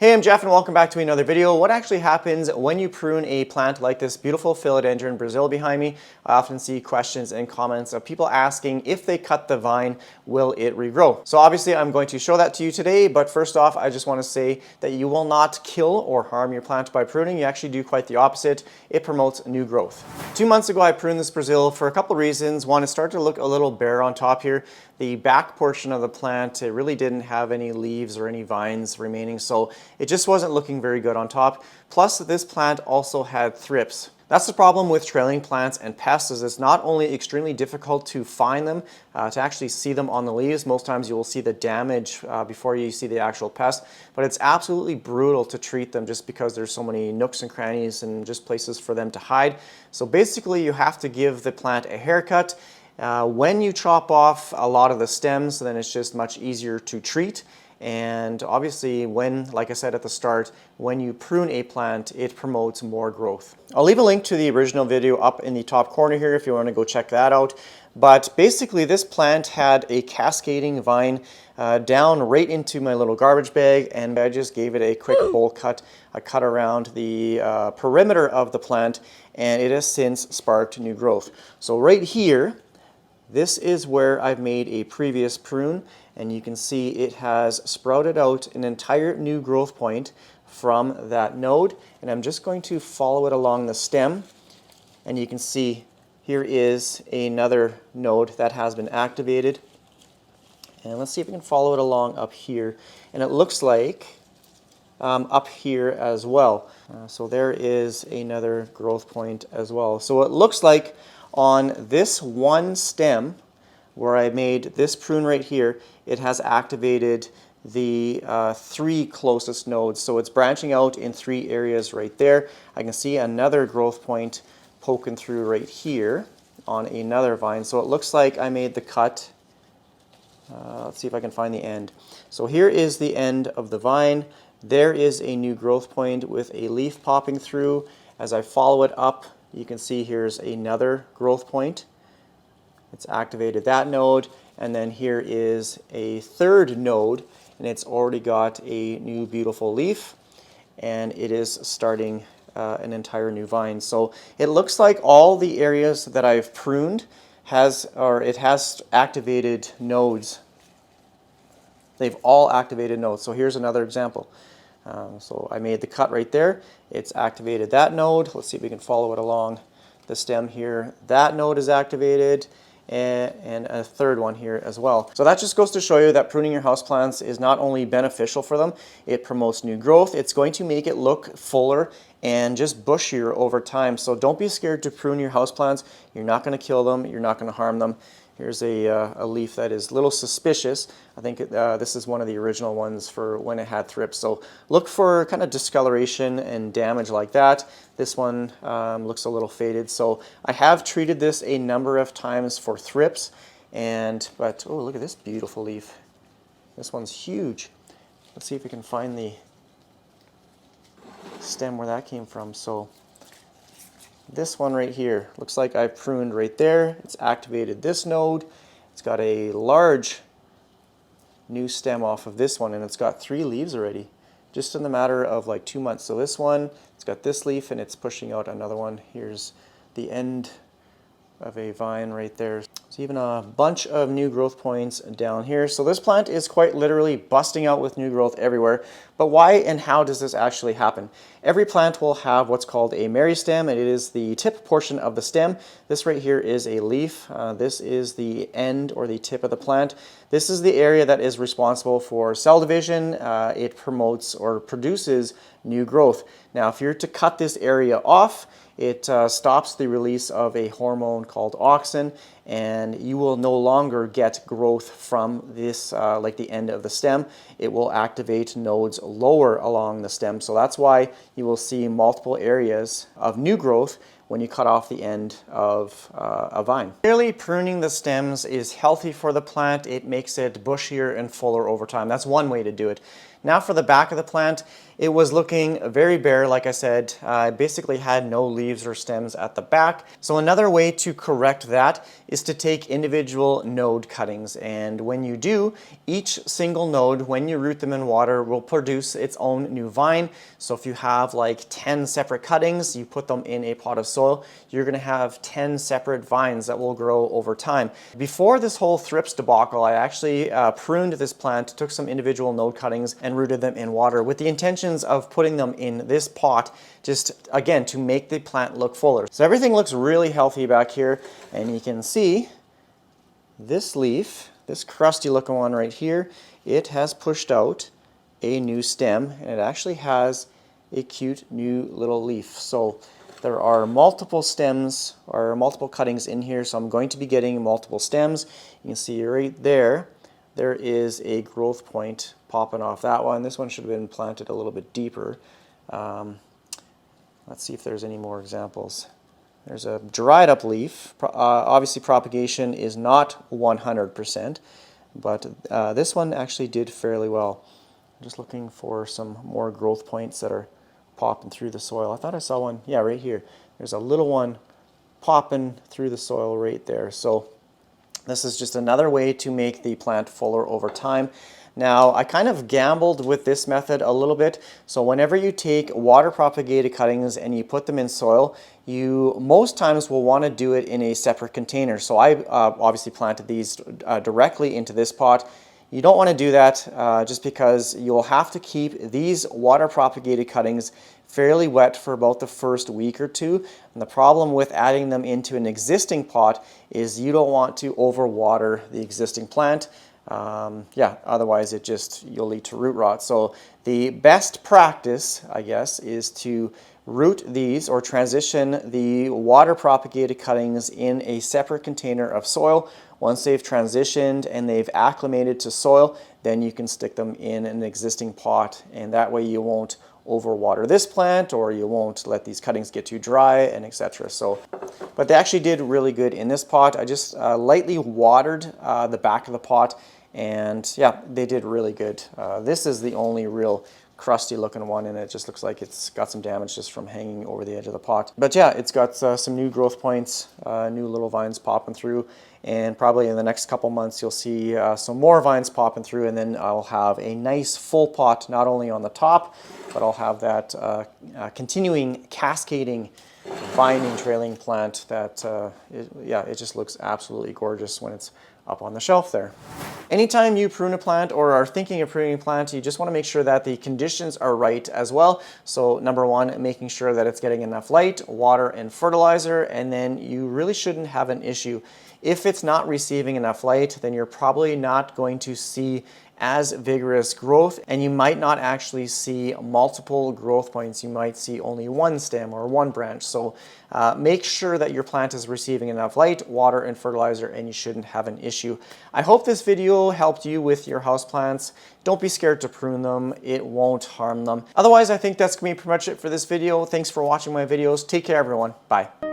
Hey, I'm Jeff and welcome back to another video. What actually happens when you prune a plant like this beautiful philodendron Brazil behind me? I often see questions and comments of people asking if they cut the vine, will it regrow? So obviously I'm going to show that to you today, but first off, I just want to say that you will not kill or harm your plant by pruning. You actually do quite the opposite. It promotes new growth. 2 months ago, I pruned this Brazil for a couple of reasons. One, it started to look a little bare on top here. The back portion of the plant, it really didn't have any leaves or any vines remaining, so it just wasn't looking very good on top. Plus, this plant also had thrips. That's the problem with trailing plants and pests, is it's not only extremely difficult to find them, to actually see them on the leaves. Most times you will see the damage before you see the actual pest, but it's absolutely brutal to treat them just because there's so many nooks and crannies and just places for them to hide. So basically you have to give the plant a haircut. When you chop off a lot of the stems, then it's just much easier to treat. And obviously when, like I said at the start, when you prune a plant, it promotes more growth. I'll leave a link to the original video up in the top corner here if you want to go check that out. But basically this plant had a cascading vine down right into my little garbage bag, and I just gave it a quick bowl cut. I cut around the perimeter of the plant, and it has since sparked new growth. So right here, this is where I've made a previous prune, and you can see it has sprouted out an entire new growth point from that node, and I'm just going to follow it along the stem, and you can see here is another node that has been activated. And let's see if we can follow it along up here, and it looks like up here as well. So there is another growth point as well. So it looks like on this one stem where I made this prune right here, it has activated the 3 closest nodes. So it's branching out in 3 areas right there. I can see another growth point poking through right here on another vine. So it looks like I made the cut. Let's see if I can find the end. So here is the end of the vine. There is a new growth point with a leaf popping through. As I follow it up, you can see here's another growth point. It's activated that node, and then here is a third node, and it's already got a new beautiful leaf, and it is starting an entire new vine. So it looks like all the areas that I've pruned has activated nodes. They've all activated nodes. So here's another example. So I made the cut right there. It's activated that node. Let's see if we can follow it along the stem here. That node is activated, and a third one here as well. So that just goes to show you that pruning your houseplants is not only beneficial for them, it promotes new growth. It's going to make it look fuller and just bushier over time. So don't be scared to prune your houseplants. You're not going to kill them. You're not going to harm them. Here's a leaf that is a little suspicious. I think this is one of the original ones for when it had thrips. So look for kind of discoloration and damage like that. This one looks a little faded. So I have treated this a number of times for thrips. But oh, look at this beautiful leaf. This one's huge. Let's see if we can find the stem where that came from. So this one right here, looks like I pruned right there. It's activated this node. It's got a large new stem off of this one, and it's got 3 leaves already, just in the matter of like 2 months. So this one, it's got this leaf, and it's pushing out another one. Here's the end of a vine right there. So even a bunch of new growth points down here. So this plant is quite literally busting out with new growth everywhere. But why and how does this actually happen? Every plant will have what's called a meristem, and it is the tip portion of the stem. This right here is a leaf. This is the end or the tip of the plant. This is the area that is responsible for cell division. It promotes or produces new growth. Now, if you're to cut this area off, it stops the release of a hormone called auxin, and you will no longer get growth from this, like the end of the stem. It will activate nodes lower along the stem. So that's why you will see multiple areas of new growth when you cut off the end of a vine. Clearly, pruning the stems is healthy for the plant. It makes it bushier and fuller over time. That's one way to do it. Now for the back of the plant, it was looking very bare, like I said. It basically had no leaves or stems at the back. So another way to correct that is to take individual node cuttings. And when you do, each single node, when you root them in water, will produce its own new vine. So if you have like 10 separate cuttings, you put them in a pot of soil, you're gonna have 10 separate vines that will grow over time. Before this whole thrips debacle, I actually pruned this plant, took some individual node cuttings and rooted them in water with the intentions of putting them in this pot, just again to make the plant look fuller. So everything looks really healthy back here, and you can see this leaf, this crusty looking one right here, it has pushed out a new stem, and it actually has a cute new little leaf. So there are multiple stems or multiple cuttings in here, so I'm going to be getting multiple stems. You can see right there, there is a growth point popping off that one. This one should have been planted a little bit deeper. Let's see if there's any more examples. There's a dried up leaf. Obviously propagation is not 100%, but this one actually did fairly well. I'm just looking for some more growth points that are popping through the soil. I thought I saw one, yeah, right here. There's a little one popping through the soil right there. So this is just another way to make the plant fuller over time. Now, I kind of gambled with this method a little bit. So whenever you take water propagated cuttings and you put them in soil, you most times will want to do it in a separate container. So I obviously planted these directly into this pot. You don't want to do that just because you'll have to keep these water propagated cuttings fairly wet for about the first week or two. And the problem with adding them into an existing pot is you don't want to overwater the existing plant. Yeah, otherwise you'll lead to root rot. So the best practice, I guess, is to root these or transition the water propagated cuttings in a separate container of soil. Once they've transitioned and they've acclimated to soil, then you can stick them in an existing pot, and that way you won't overwater this plant, or you won't let these cuttings get too dry, and etc. So, but they actually did really good in this pot. I just lightly watered the back of the pot, and yeah, they did really good. This is the only real crusty looking one, and it just looks like it's got some damage just from hanging over the edge of the pot. But yeah, it's got some new growth points, new little vines popping through, and probably in the next couple months you'll see some more vines popping through, and then I'll have a nice full pot not only on the top, but I'll have that continuing cascading vining trailing plant that yeah, it just looks absolutely gorgeous when it's up on the shelf there. Anytime you prune a plant or are thinking of pruning a plant, you just want to make sure that the conditions are right as well. So number one, making sure that it's getting enough light, water, and fertilizer, and then you really shouldn't have an issue. If it's not receiving enough light, then you're probably not going to see as vigorous growth, and you might not actually see multiple growth points. You might see only one stem or one branch. So make sure that your plant is receiving enough light, water, and fertilizer, and you shouldn't have an issue. I hope this video helped you with your houseplants. Don't be scared to prune them. It won't harm them. Otherwise, I think that's gonna be pretty much it for this video. Thanks for watching my videos. Take care, everyone. Bye.